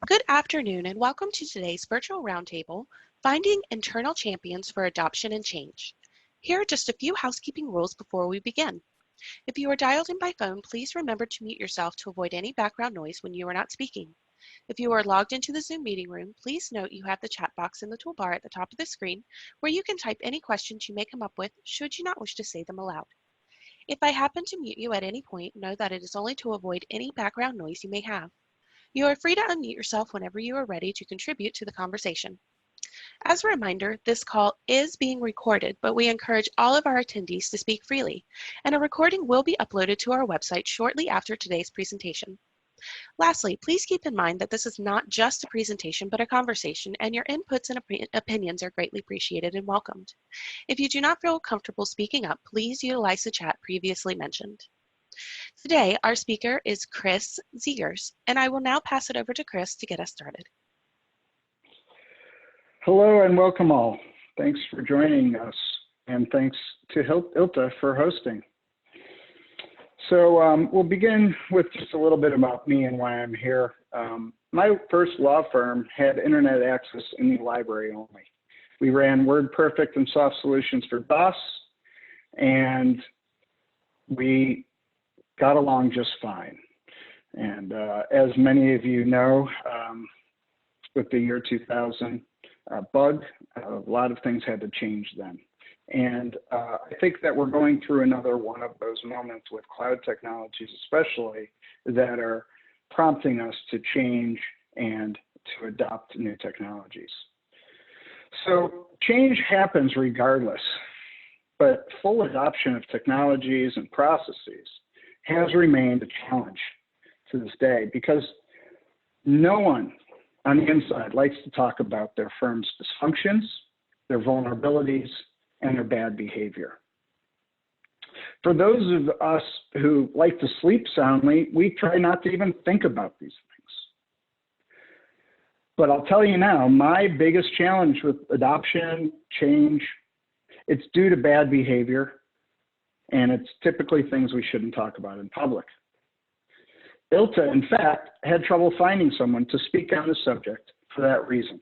Good afternoon and welcome to today's virtual roundtable, Finding Internal Champions for Adoption and Change. Here are just a few housekeeping rules before we begin. If you are dialed in by phone, please remember to mute yourself to avoid any background noise when you are not speaking. If you are logged into the Zoom meeting room, please note you have the chat box in the toolbar at the top of the screen where you can type any questions you may come up with should you not wish to say them aloud. If I happen to mute you at any point, know that it is only to avoid any background noise you may have. You are free to unmute yourself whenever you are ready to contribute to the conversation. As a reminder, this call is being recorded, but we encourage all of our attendees to speak freely, and a recording will be uploaded to our website shortly after today's presentation. Lastly, please keep in mind that this is not just a presentation, but a conversation, and your inputs and opinions are greatly appreciated and welcomed. If you do not feel comfortable speaking up, please utilize the chat previously mentioned. Today, our speaker is Chris Zegers, and I will now pass it over to Chris to get us started. Hello and welcome all. Thanks for joining us, and thanks to ILTA for hosting. So we'll begin with just a little bit about me and why I'm here. My first law firm had internet access in the library only. We ran WordPerfect and soft solutions for DOS, and we got along just fine. And as many of you know, with the year 2000 bug, a lot of things had to change then. And I think that we're going through another one of those moments with cloud technologies, especially, that are prompting us to change and to adopt new technologies. So change happens regardless, but full adoption of technologies and processes has remained a challenge to this day because no one on the inside likes to talk about their firm's dysfunctions, their vulnerabilities, and their bad behavior. For those of us who like to sleep soundly, we try not to even think about these things. But I'll tell you now, my biggest challenge with adoption, change, it's due to bad behavior, and it's typically things we shouldn't talk about in public. ILTA, in fact, had trouble finding someone to speak on the subject for that reason.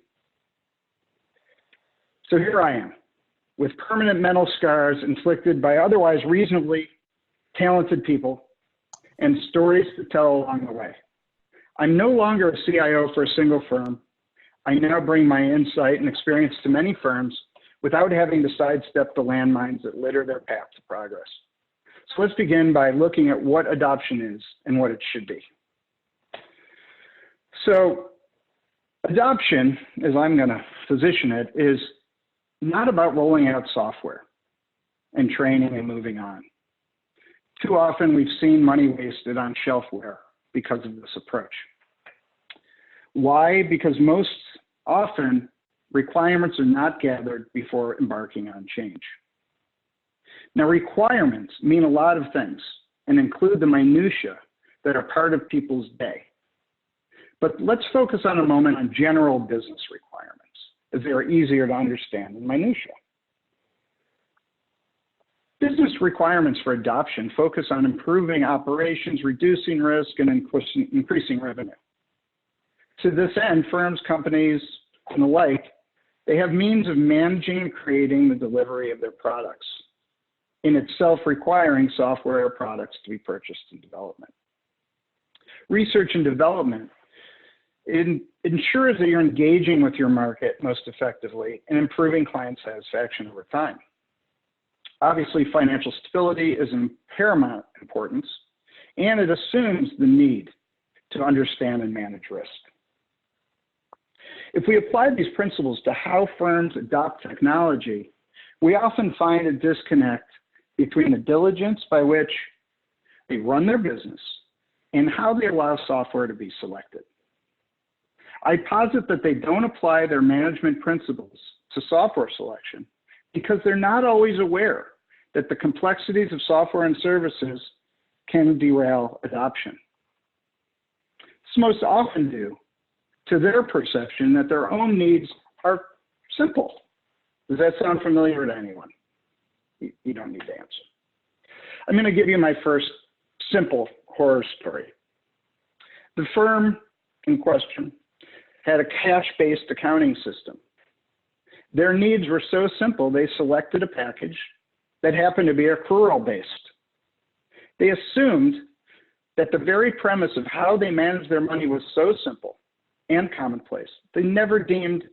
So here I am, with permanent mental scars inflicted by otherwise reasonably talented people and stories to tell along the way. I'm no longer a CIO for a single firm. I now bring my insight and experience to many firms without having to sidestep the landmines that litter their path to progress. So let's begin by looking at what adoption is and what it should be. So adoption, as I'm going to position it, is not about rolling out software and training and moving on. Too often we've seen money wasted on shelfware because of this approach. Why? Because most often requirements are not gathered before embarking on change. Now, requirements mean a lot of things and include the minutiae that are part of people's day. But let's focus on a moment on general business requirements, as they are easier to understand than minutiae. Business requirements for adoption focus on improving operations, reducing risk, and increasing revenue. To this end, firms, companies, and the like, they have means of managing and creating the delivery of their products, in itself requiring software or products to be purchased in development. Research and development ensures that you're engaging with your market most effectively and improving client satisfaction over time. Obviously, financial stability is of paramount importance, and it assumes the need to understand and manage risk. If we apply these principles to how firms adopt technology, we often find a disconnect between the diligence by which they run their business and how they allow software to be selected. I posit that they don't apply their management principles to software selection because they're not always aware that the complexities of software and services can derail adoption. It's most often due to their perception that their own needs are simple. Does that sound familiar to anyone? You don't need to answer. I'm going to give you my first simple horror story. The firm in question had a cash-based accounting system. Their needs were so simple, they selected a package that happened to be accrual-based. They assumed that the very premise of how they managed their money was so simple and commonplace, they never deemed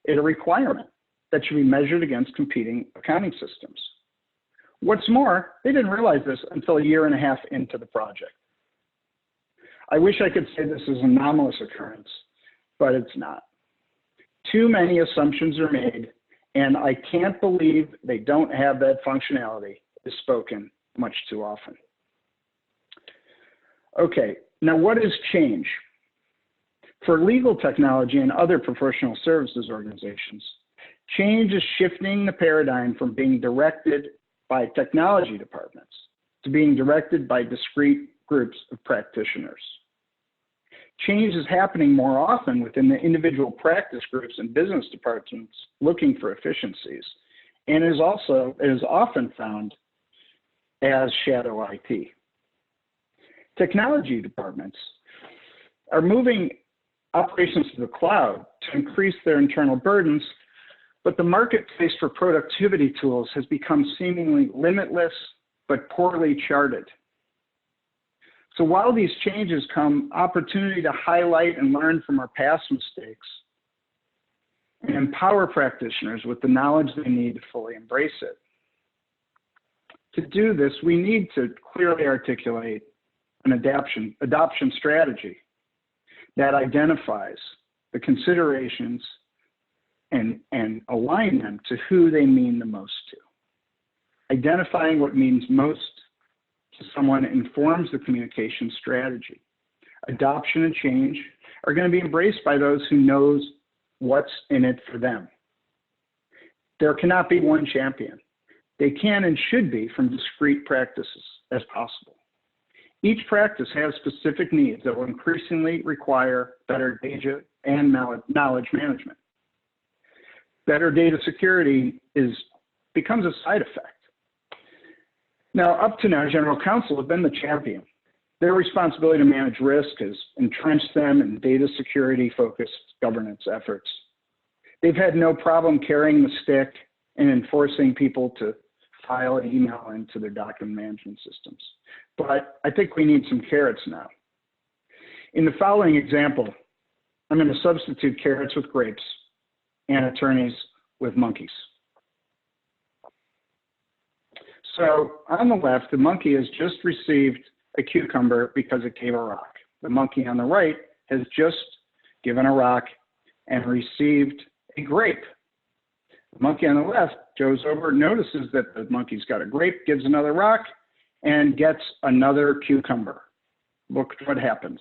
it a requirement that should be measured against competing accounting systems. What's more, they didn't realize this until a year and a half into the project. I wish I could say this is an anomalous occurrence, but it's not. Too many assumptions are made, and I can't believe they don't have that functionality is spoken much too often. Okay, now what is change? For legal technology and other professional services organizations, change is shifting the paradigm from being directed by technology departments to being directed by discrete groups of practitioners. Change is happening more often within the individual practice groups and business departments looking for efficiencies, and is often found as shadow IT. Technology departments are moving operations to the cloud to increase their internal burdens, but the marketplace for productivity tools has become seemingly limitless but poorly charted. So while these changes come opportunity to highlight and learn from our past mistakes and empower practitioners with the knowledge they need to fully embrace it. To do this, we need to clearly articulate an adoption strategy that identifies the considerations and align them to who they mean the most to. Identifying what means most to someone informs the communication strategy. Adoption and change are going to be embraced by those who knows what's in it for them. There cannot be one champion. They can and should be from discrete practices as possible. Each practice has specific needs that will increasingly require better data and knowledge management. Better data security becomes a side effect. Now, up to now, general counsel have been the champion. Their responsibility to manage risk has entrenched them in data security-focused governance efforts. They've had no problem carrying the stick and enforcing people to file and email into their document management systems. But I think we need some carrots now. In the following example, I'm going to substitute carrots with grapes and attorneys with monkeys. So on the left, the monkey has just received a cucumber because it gave a rock. The monkey on the right has just given a rock and received a grape. The monkey on the left goes over, notices that the monkey's got a grape, gives another rock, and gets another cucumber. Look what happens.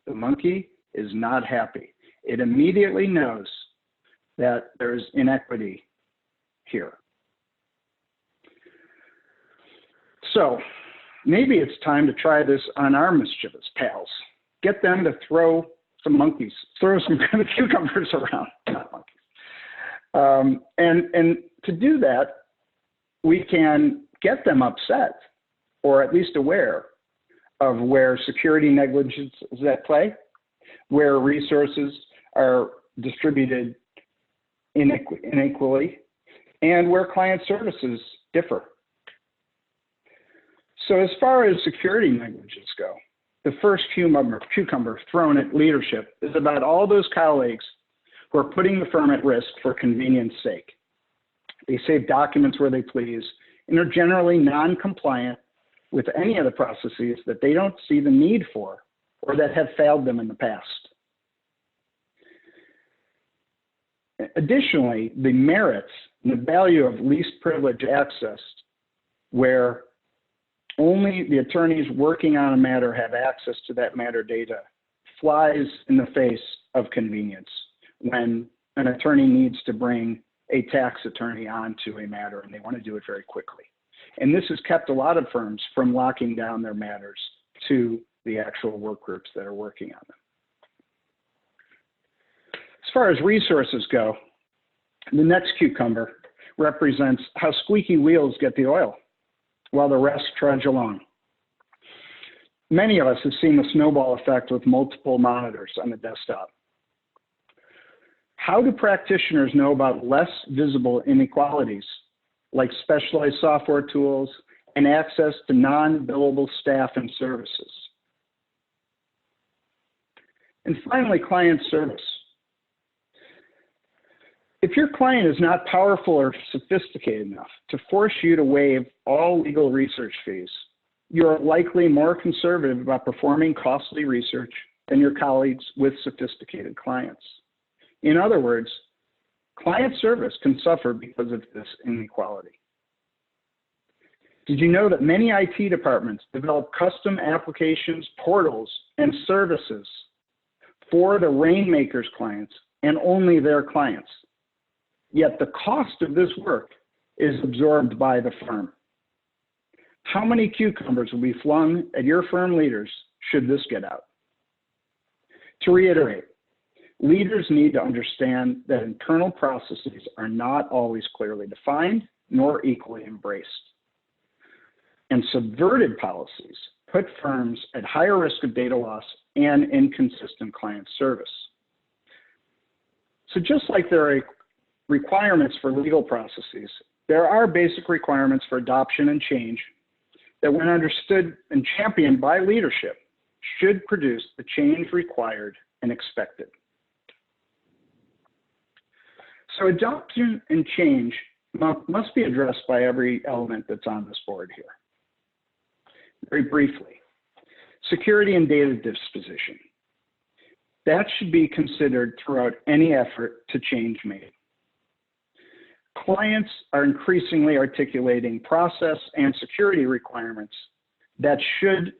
The monkey is not happy. It immediately knows that there's inequity here. So maybe it's time to try this on our mischievous pals. Get them to throw some cucumbers around, not monkeys. And to do that, we can get them upset, or at least aware of where security negligence is at play, where resources are distributed inequally, and where client services differ. So as far as security negligence go, the first cucumber thrown at leadership is about all those colleagues who are putting the firm at risk for convenience sake. They save documents where they please and are generally non-compliant with any of the processes that they don't see the need for or that have failed them in the past. Additionally, the merits and the value of least privilege access, where only the attorneys working on a matter have access to that matter data, flies in the face of convenience when an attorney needs to bring a tax attorney onto a matter and they want to do it very quickly. And this has kept a lot of firms from locking down their matters to the actual work groups that are working on them. As far as resources go, the next cucumber represents how squeaky wheels get the oil while the rest trudge along. Many of us have seen the snowball effect with multiple monitors on the desktop. How do practitioners know about less visible inequalities, like specialized software tools and access to non-billable staff and services? And finally, client service. If your client is not powerful or sophisticated enough to force you to waive all legal research fees, you are likely more conservative about performing costly research than your colleagues with sophisticated clients. In other words, client service can suffer because of this inequality. Did you know that many IT departments develop custom applications, portals, and services for the Rainmaker's clients and only their clients? Yet the cost of this work is absorbed by the firm. How many cucumbers will be flung at your firm leaders should this get out? To reiterate, leaders need to understand that internal processes are not always clearly defined nor equally embraced. And subverted policies put firms at higher risk of data loss and inconsistent client service. So just like there are requirements for legal processes, there are basic requirements for adoption and change that, when understood and championed by leadership, should produce the change required and expected. So adoption and change must be addressed by every element that's on this board here. Very briefly, security and data disposition. That should be considered throughout any effort to change made. Clients are increasingly articulating process and security requirements that should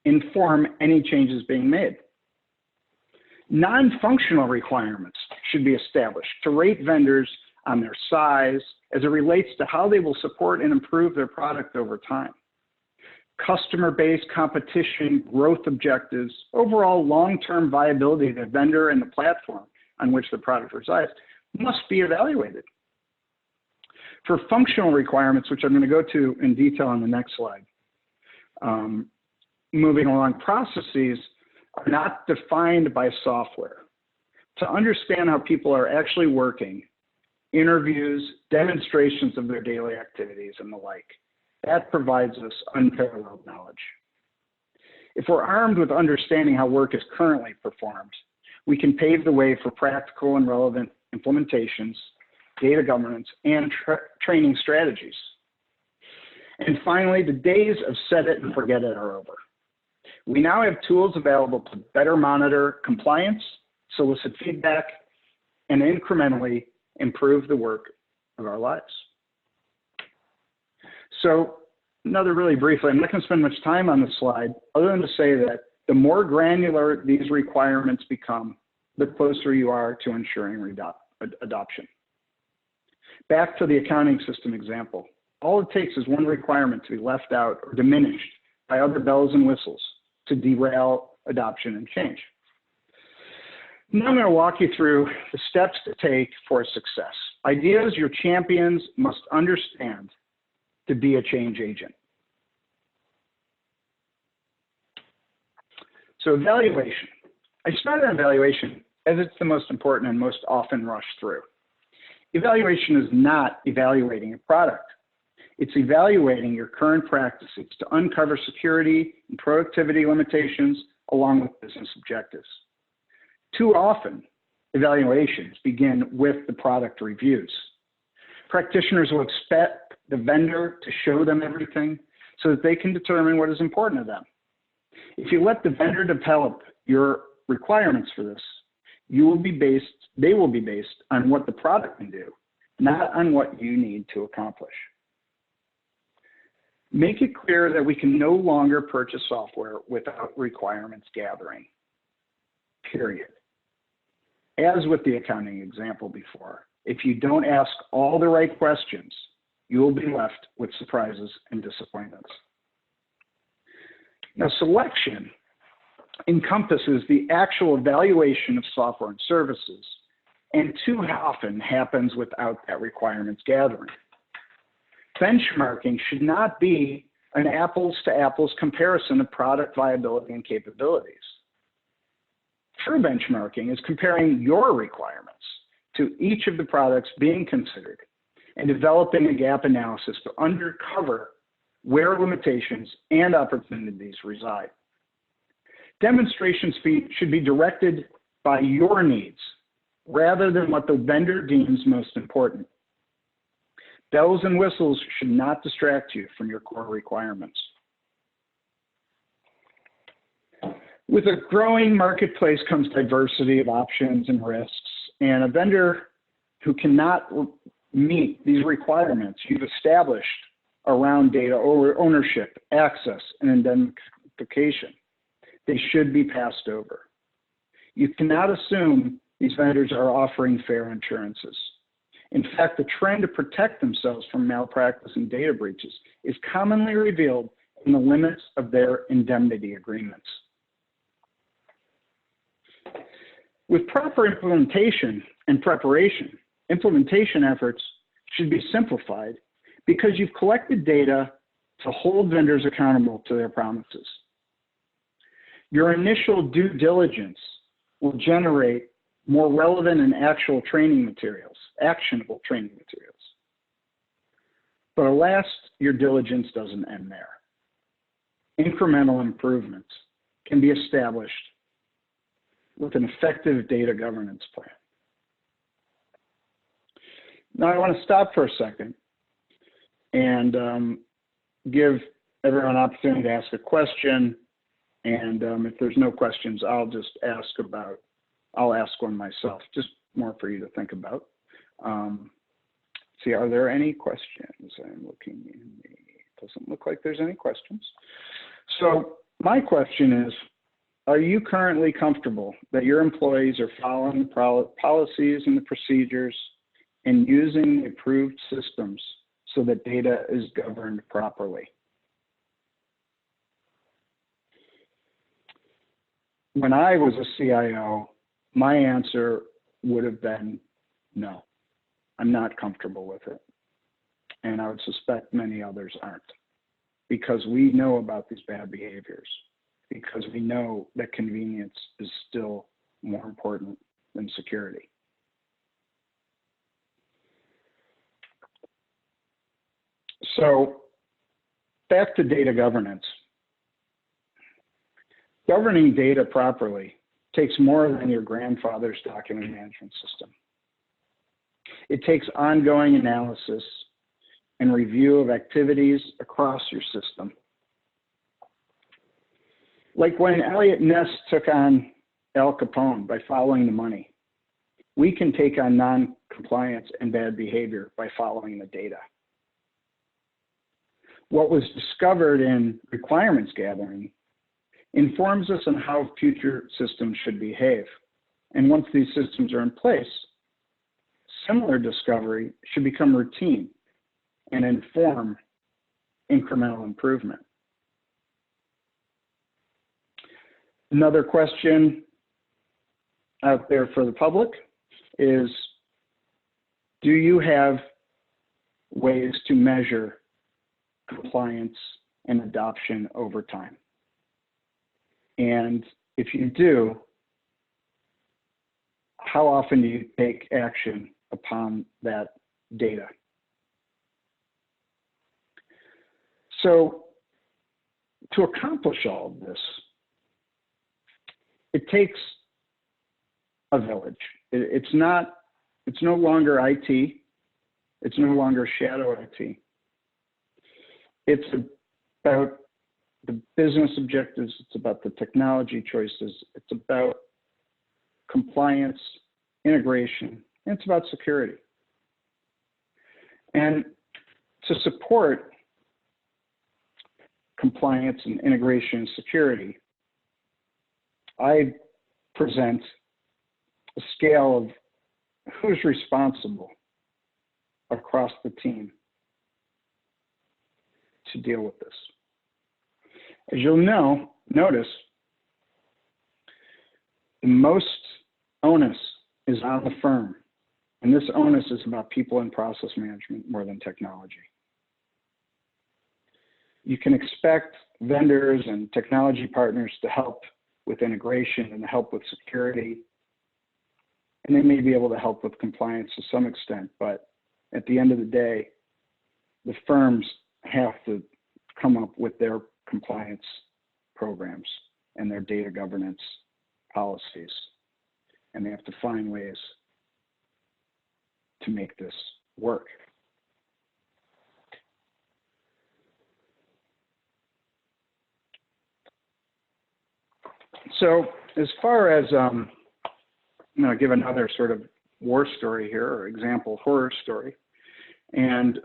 inform any changes being made. Non-functional requirements should be established to rate vendors on their size as it relates to how they will support and improve their product over time. Customer-based competition, growth objectives, overall long-term viability of the vendor and the platform on which the product resides must be evaluated. For functional requirements, which I'm going to go to in detail on the next slide, moving along, processes are not defined by software. To understand how people are actually working, interviews, demonstrations of their daily activities, and the like, that provides us unparalleled knowledge. If we're armed with understanding how work is currently performed, we can pave the way for practical and relevant implementations, data governance, and training strategies. And finally, the days of set it and forget it are over. We now have tools available to better monitor compliance, solicit feedback, and incrementally improve the work of our lives. So really briefly, I'm not going to spend much time on this slide other than to say that the more granular these requirements become, the closer you are to ensuring adoption. Back to the accounting system example. All it takes is one requirement to be left out or diminished by other bells and whistles to derail adoption and change. Now I'm going to walk you through the steps to take for success. Ideas your champions must understand to be a change agent. So evaluation. I started on evaluation as it's the most important and most often rushed through. Evaluation is not evaluating a product. It's evaluating your current practices to uncover security and productivity limitations along with business objectives. Too often, evaluations begin with the product reviews. Practitioners will expect the vendor to show them everything so that they can determine what is important to them. If you let the vendor develop your requirements for this, they will be based on what the product can do, not on what you need to accomplish. Make it clear that we can no longer purchase software without requirements gathering, period. As with the accounting example before, if you don't ask all the right questions, you will be left with surprises and disappointments. Now, selection encompasses the actual evaluation of software and services, and too often happens without that requirements gathering. Benchmarking should not be an apples-to-apples comparison of product viability and capabilities. True benchmarking is comparing your requirements to each of the products being considered and developing a gap analysis to uncover where limitations and opportunities reside. Demonstrations should be directed by your needs rather than what the vendor deems most important. Bells and whistles should not distract you from your core requirements. With a growing marketplace comes diversity of options and risks, and a vendor who cannot meet these requirements you've established around data ownership, access, and indemnification, they should be passed over. You cannot assume these vendors are offering fair insurances. In fact, the trend to protect themselves from malpractice and data breaches is commonly revealed in the limits of their indemnity agreements. With proper implementation and preparation, implementation efforts should be simplified because you've collected data to hold vendors accountable to their promises. Your initial due diligence will generate more relevant and actual training materials, actionable training materials. But alas, your diligence doesn't end there. Incremental improvements can be established with an effective data governance plan. Now I want to stop for a second and give everyone an opportunity to ask a question. And if there's no questions, I'll ask one myself, just more for you to think about. See, are there any questions? I'm looking in the, doesn't look like there's any questions. So my question is, are you currently comfortable that your employees are following the policies and the procedures and using the approved systems so that data is governed properly? When I was a CIO, my answer would have been no. I'm not comfortable with it. And I would suspect many others aren't, because we know about these bad behaviors, because we know that convenience is still more important than security. So back to data governance. Governing data properly takes more than your grandfather's document management system. It takes ongoing analysis and review of activities across your system. Like when Elliot Ness took on Al Capone by following the money, we can take on non-compliance and bad behavior by following the data. What was discovered in requirements gathering informs us on how future systems should behave. And once these systems are in place, similar discovery should become routine and inform incremental improvement. Another question out there for the public is, do you have ways to measure compliance and adoption over time? And if you do, how often do you take action upon that data? So to accomplish all of this, it takes a village. It's no longer IT. It's no longer shadow IT. It's about the business objectives. It's about the technology choices. It's about compliance, integration, and it's about security. And to support compliance and integration and security, I present a scale of who's responsible across the team to deal with this. As you'll notice, the most onus is on the firm, and this onus is about people and process management more than technology. you can expect vendors and technology partners to help with integration and help with security. And they may be able to help with compliance to some extent, but at the end of the day, the firms have to come up with their compliance programs and their data governance policies. And they have to find ways to make this work. So as far as, I'm going to give another sort of war story here, or example horror story, and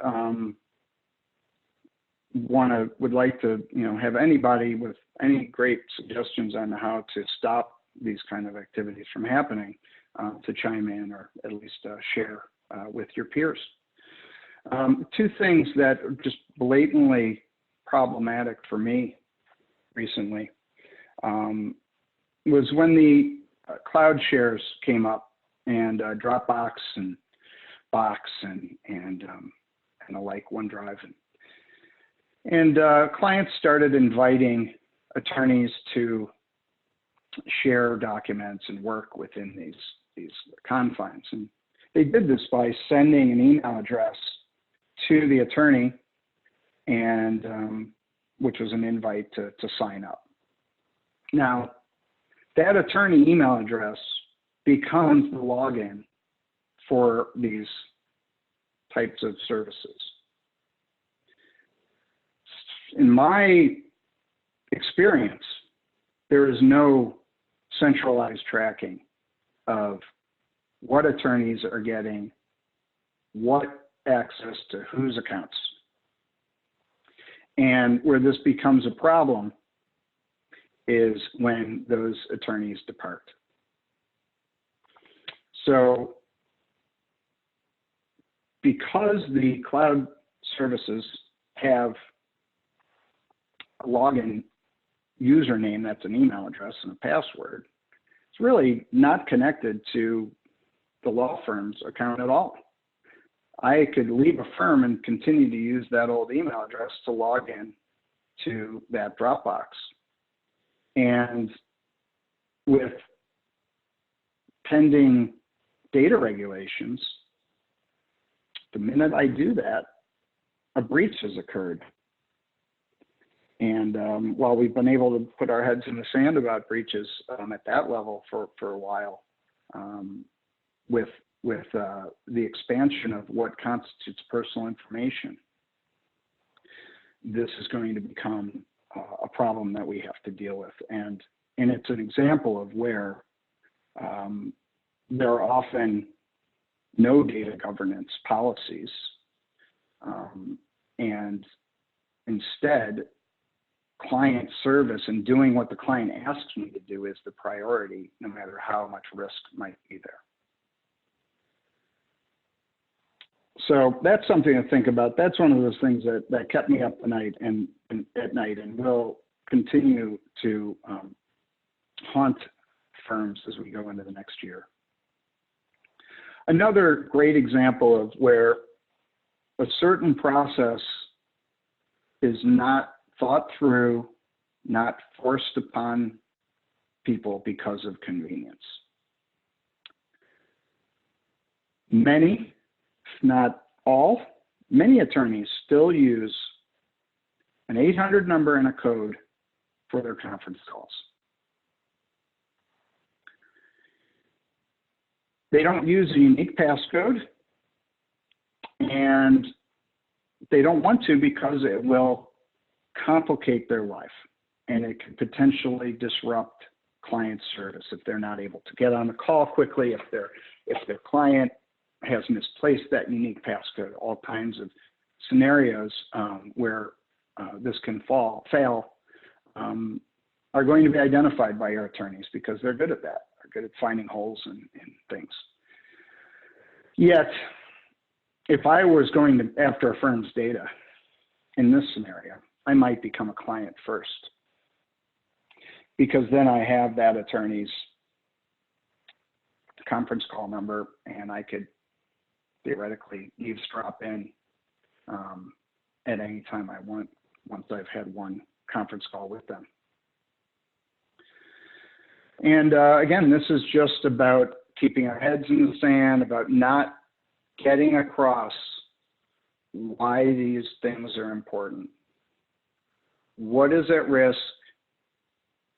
would like to, have anybody with any great suggestions on how to stop these kind of activities from happening, to chime in or at least share with your peers. Two things that are just blatantly problematic for me recently was when the cloud shares came up, and Dropbox and Box and the like, OneDrive, and clients started inviting attorneys to share documents and work within these confines. And they did this by sending an email address to the attorney, and which was an invite to sign up. Now, that attorney email address becomes the login for these types of services. In my experience, there is no centralized tracking of what attorneys are getting what access to whose accounts. And where this becomes a problem is when those attorneys depart. So because the cloud services have a login username that's an email address and a password, it's really not connected to the law firm's account at all. I could leave a firm and continue to use that old email address to log in to that Dropbox. And with pending data regulations, the minute I do that, a breach has occurred. And while we've been able to put our heads in the sand about breaches at that level for a while, with the expansion of what constitutes personal information, this is going to become a problem that we have to deal with. And it's an example of where there are often no data governance policies, and instead, client service and doing what the client asks me to do is the priority, no matter how much risk might be there. So that's something to think about. That's one of those things that kept me up at night and will continue to haunt firms as we go into the next year. Another great example of where a certain process is not thought through, not forced upon people because of convenience. Many, if not all, many attorneys still use an 800 number and a code for their conference calls. They don't use a unique passcode, and they don't want to because it will complicate their life, and it could potentially disrupt client service if they're not able to get on the call quickly, if their client has misplaced that unique passcode. All kinds of scenarios where this can fail are going to be identified by your attorneys because they're good at that. They're good at finding holes in things. Yet, if I was going after a firm's data in this scenario, I might become a client first, because then I have that attorney's conference call number, and I could theoretically eavesdrop in at any time I want once I've had one conference call with them. And again, this is just about keeping our heads in the sand, about not getting across why these things are important. What is at risk,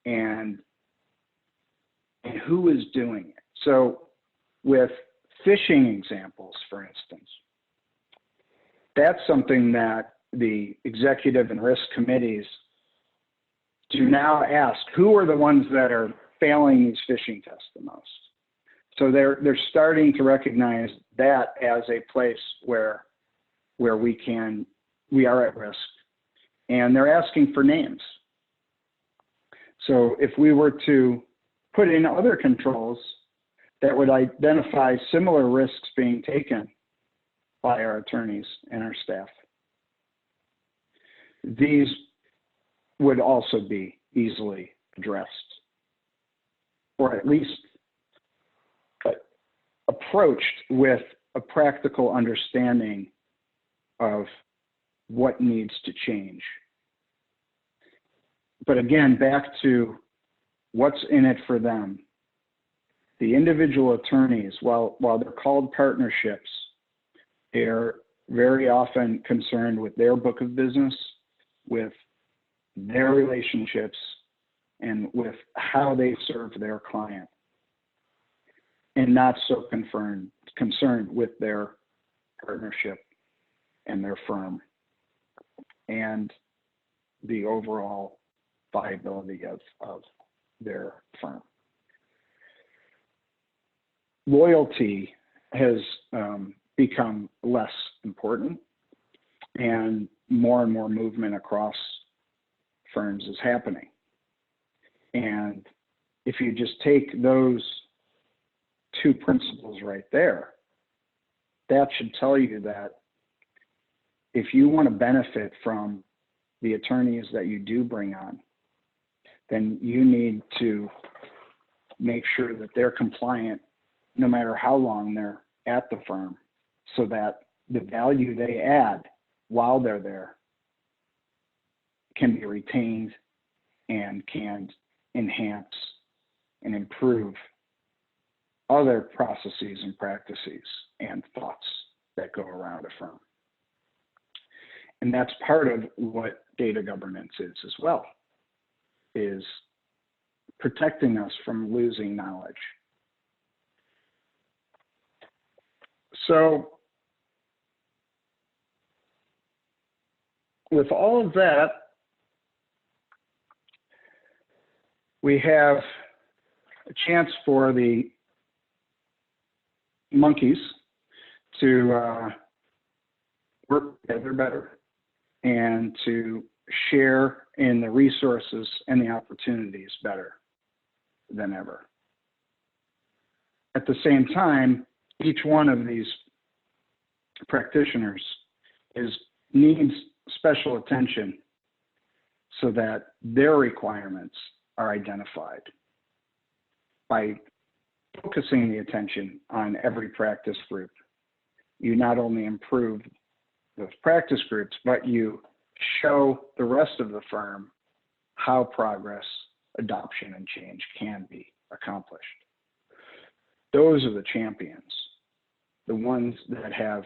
and who is doing it? So with phishing examples, for instance, that's something that the executive and risk committees do now ask, who are the ones that are failing these phishing tests the most? So they're starting to recognize that as a place where we are at risk, and they're asking for names. So if we were to put in other controls that would identify similar risks being taken by our attorneys and our staff, these would also be easily addressed, or at least approached with a practical understanding of what needs to change. But again, back to what's in it for them. The individual attorneys, while they're called partnerships, they're very often concerned with their book of business, with their relationships, and with how they serve their client, and not so concerned with their partnership and their firm and the overall viability of their firm. Loyalty has become less important, and more movement across firms is happening. And if you just take those two principles right there, that should tell you that if you want to benefit from the attorneys that you do bring on, then you need to make sure that they're compliant no matter how long they're at the firm, so that the value they add while they're there can be retained and can enhance and improve other processes and practices and thoughts that go around a firm. And that's part of what data governance is as well, is protecting us from losing knowledge. So with all of that, we have a chance for the monkeys to work together better and to share in the resources and the opportunities better than ever. At the same time, each one of these practitioners needs special attention so that their requirements are identified. By focusing the attention on every practice group, you not only improve those practice groups, but you show the rest of the firm how progress, adoption, and change can be accomplished. Those are the champions, the ones that have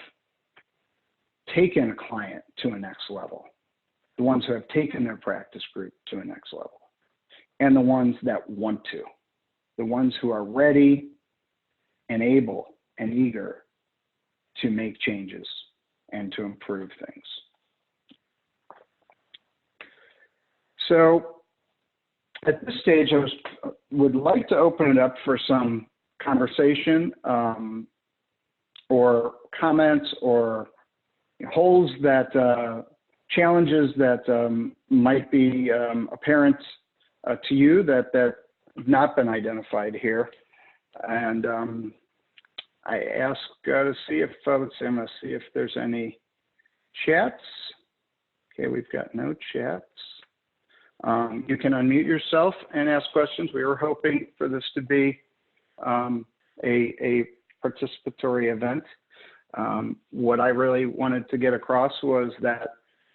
taken a client to a next level, the ones who have taken their practice group to a next level, and the ones that want to, the ones who are ready and able and eager to make changes and to improve things. So at this stage, I would like to open it up for some conversation or comments or holes that, challenges that might be apparent to you that have not been identified here. And I ask to see if, let's see, I'm going to see if there's any chats. Okay, we've got no chats. You can unmute yourself and ask questions. We were hoping for this to be a participatory event. What I really wanted to get across was that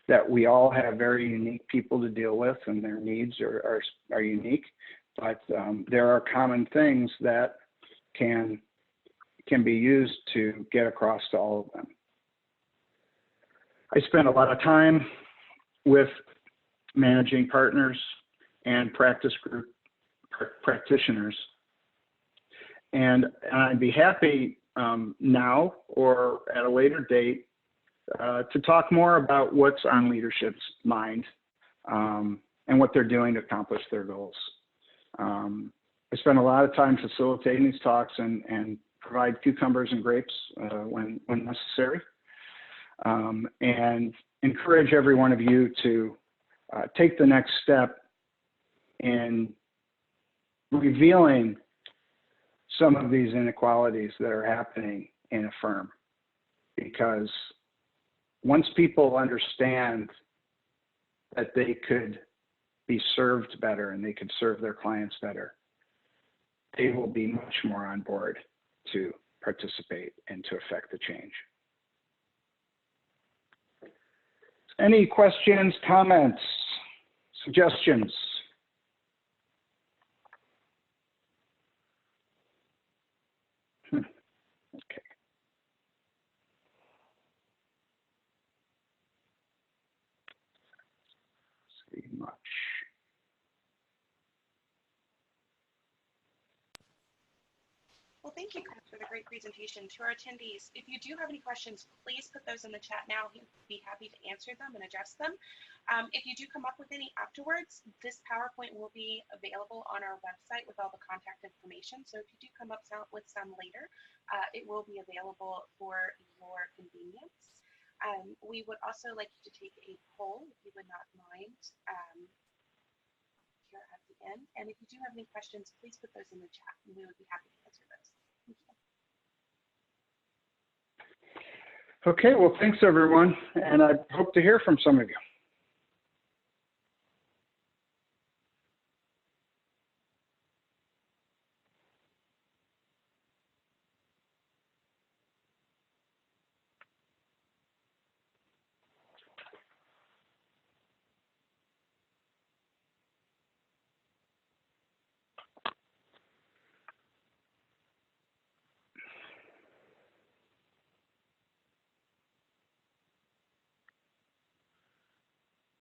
that we all have very unique people to deal with, and their needs are unique, but there are common things that can be used to get across to all of them. I spend a lot of time with managing partners and practice group practitioners, and I'd be happy now or at a later date to talk more about what's on leadership's mind and what they're doing to accomplish their goals. I spend a lot of time facilitating these talks and provide cucumbers and grapes when necessary, and encourage every one of you to take the next step in revealing some of these inequalities that are happening in a firm. Because once people understand that they could be served better and they could serve their clients better, they will be much more on board to participate and to affect the change. Any questions, comments, suggestions? Okay. See much. Well, thank you, Chris, for the great presentation. To our attendees, if you do have any questions, please put those in the chat now. We'd be happy to answer them and address them. If you do come up with any afterwards, this PowerPoint will be available on our website with all the contact information. So if you do come up with some later, it will be available for your convenience. We would also like you to take a poll, if you would not mind, here at the end. And if you do have any questions, please put those in the chat and we would be happy to answer those. Thank you. Okay, well, thanks everyone, and I hope to hear from some of you.